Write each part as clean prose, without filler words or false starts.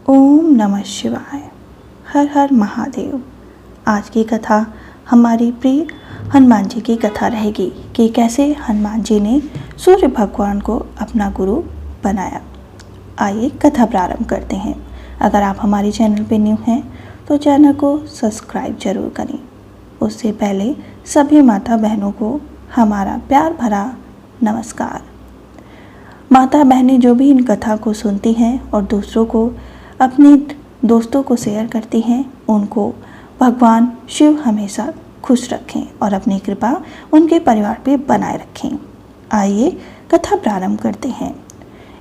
ओम नमः शिवाय। हर हर महादेव। आज की कथा हमारी प्रिय हनुमान जी की कथा रहेगी कि कैसे हनुमान जी ने सूर्य भगवान को अपना गुरु बनाया। आइए कथा प्रारंभ करते हैं। अगर आप हमारे चैनल पर न्यू हैं तो चैनल को सब्सक्राइब जरूर करें। उससे पहले सभी माता बहनों को हमारा प्यार भरा नमस्कार। माता बहनें जो भी इन कथा को सुनती हैं और दूसरों को अपने दोस्तों को शेयर करती हैं, उनको भगवान शिव हमेशा खुश रखें और अपनी कृपा उनके परिवार पे बनाए रखें। आइए कथा प्रारंभ करते हैं।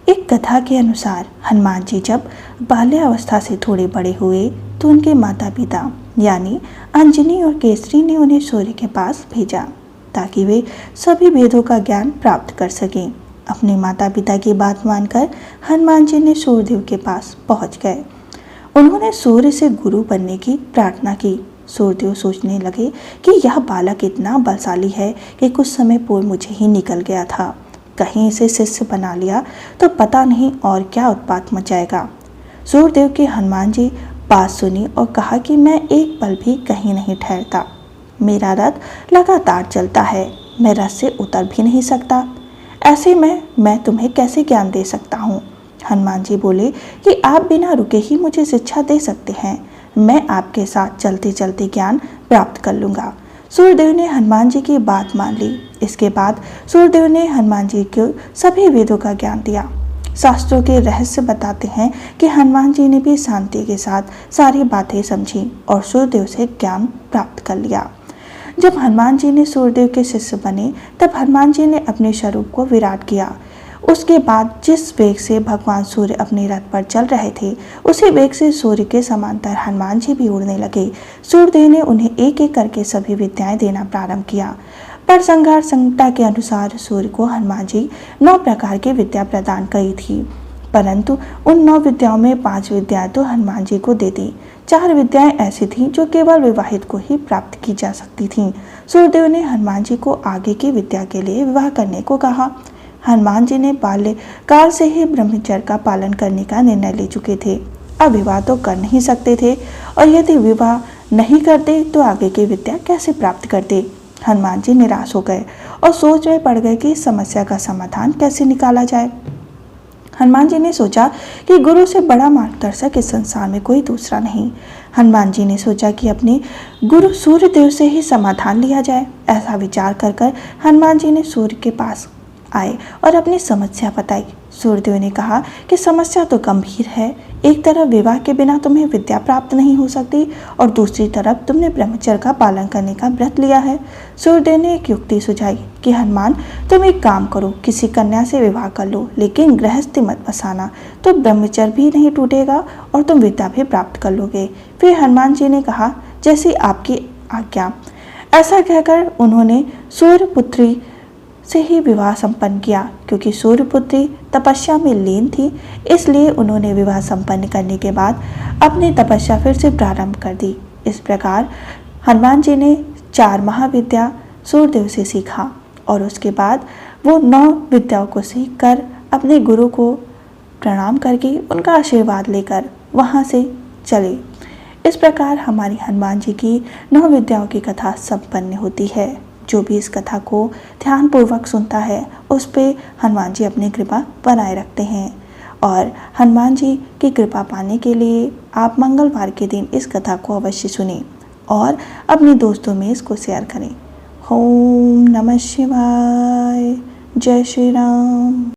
एक कथा के अनुसार हनुमान जी जब बाल्यावस्था से थोड़े बड़े हुए तो उनके माता पिता यानी अंजनी और केसरी ने उन्हें सूर्य के पास भेजा ताकि वे सभी वेदों का ज्ञान प्राप्त कर सकें। अपने माता पिता की बात मानकर हनुमान जी ने सूर्यदेव के पास पहुंच गए। उन्होंने सूर्य से गुरु बनने की प्रार्थना की। सूर्यदेव सोचने लगे कि यह बालक इतना बलशाली है कि कुछ समय पूर्व मुझे ही निकल गया था। कहीं इसे शिष्य बना लिया तो पता नहीं और क्या उत्पात मचाएगा। सूर्यदेव के हनुमान जी बात सुनी और कहा कि मैं एक पल भी कहीं नहीं ठहरता। मेरा रथ लगातार चलता है, मैं रथ से उतर भी नहीं सकता। ऐसे में मैं तुम्हें कैसे ज्ञान दे सकता हूँ। हनुमान जी बोले कि आप बिना रुके ही मुझे शिक्षा दे सकते हैं। मैं आपके साथ चलते चलते ज्ञान प्राप्त कर लूँगा। सूर्यदेव ने हनुमान जी की बात मान ली। इसके बाद सूर्यदेव ने हनुमान जी को सभी वेदों का ज्ञान दिया। शास्त्रों के रहस्य बताते हैं कि हनुमान जी ने भी शांति के साथ सारी बातें समझी और सूर्यदेव से ज्ञान प्राप्त कर लिया। जब हनुमान जी ने सूर्यदेव के शिष्य बने तब हनुमान जी ने अपने स्वरूप को विराट किया। उसके बाद जिस वेग से भगवान सूर्य अपने रथ पर चल रहे थे उसी वेग से सूर्य के समांतर हनुमान जी भी उड़ने लगे। सूर्यदेव ने उन्हें एक एक करके सभी विद्याएं देना प्रारंभ किया। पर संहार संहिता के अनुसार सूर्य को हनुमान जी 9 प्रकार की विद्या प्रदान करी थी, परंतु उन 9 विद्याओं में 5 विद्याएं तो हनुमान जी को दे दी। 4 विद्याएं ऐसी थीं जो केवल विवाहित को ही प्राप्त की जा सकती थीं। सूर्यदेव ने हनुमान जी को आगे की विद्या के लिए विवाह करने को कहा। हनुमान जी ने बाल्यकाल से ही ब्रह्मचर्य का पालन करने का निर्णय ले चुके थे। अब विवाह तो कर नहीं सकते थे और यदि विवाह नहीं करते तो आगे की विद्या कैसे प्राप्त करते। हनुमान जी निराश हो गए और सोच में पड़ गए कि इस समस्या का समाधान कैसे निकाला जाए। हनुमान जी ने सोचा कि गुरु से बड़ा मार्गदर्शक इस संसार में कोई दूसरा नहीं। हनुमान जी ने सोचा कि अपने गुरु सूर्यदेव से ही समाधान लिया जाए। ऐसा विचार कर हनुमान जी ने सूर्य के पास आए और अपनी समस्या बताई। सूर्यदेव ने कहा कि समस्या तो गंभीर है। एक तरफ विवाह के बिना तुम्हें विद्या प्राप्त नहीं हो सकती और दूसरी तरफ तुमने ब्रह्मचर्य का पालन करने का व्रत लिया है। सूर्यदेव ने एक युक्ति सुझाई कि हनुमान, तुम एक काम करो, किसी कन्या से विवाह कर लो, लेकिन गृहस्थी मत बसाना, तो ब्रह्मचर्य भी नहीं टूटेगा और तुम विद्या भी प्राप्त कर लोगे। फिर हनुमान जी ने कहा, जैसी आपकी आज्ञा। ऐसा कहकर उन्होंने सूर्यपुत्री से ही विवाह संपन्न किया। क्योंकि सूर्यपुत्री तपस्या में लीन थी, इसलिए उन्होंने विवाह संपन्न करने के बाद अपनी तपस्या फिर से प्रारंभ कर दी। इस प्रकार हनुमान जी ने 4 महाविद्या सूर्यदेव से सीखा और उसके बाद वो 9 विद्याओं को सीख कर अपने गुरु को प्रणाम करके उनका आशीर्वाद लेकर वहाँ से चले। इस प्रकार हमारी हनुमान जी की 9 विद्याओं की कथा संपन्न होती है। जो भी इस कथा को ध्यानपूर्वक सुनता है उस पे हनुमान जी अपनी कृपा बनाए रखते हैं। और हनुमान जी की कृपा पाने के लिए आप मंगलवार के दिन इस कथा को अवश्य सुनें और अपने दोस्तों में इसको शेयर करें। ओम नमः शिवाय। जय श्री राम।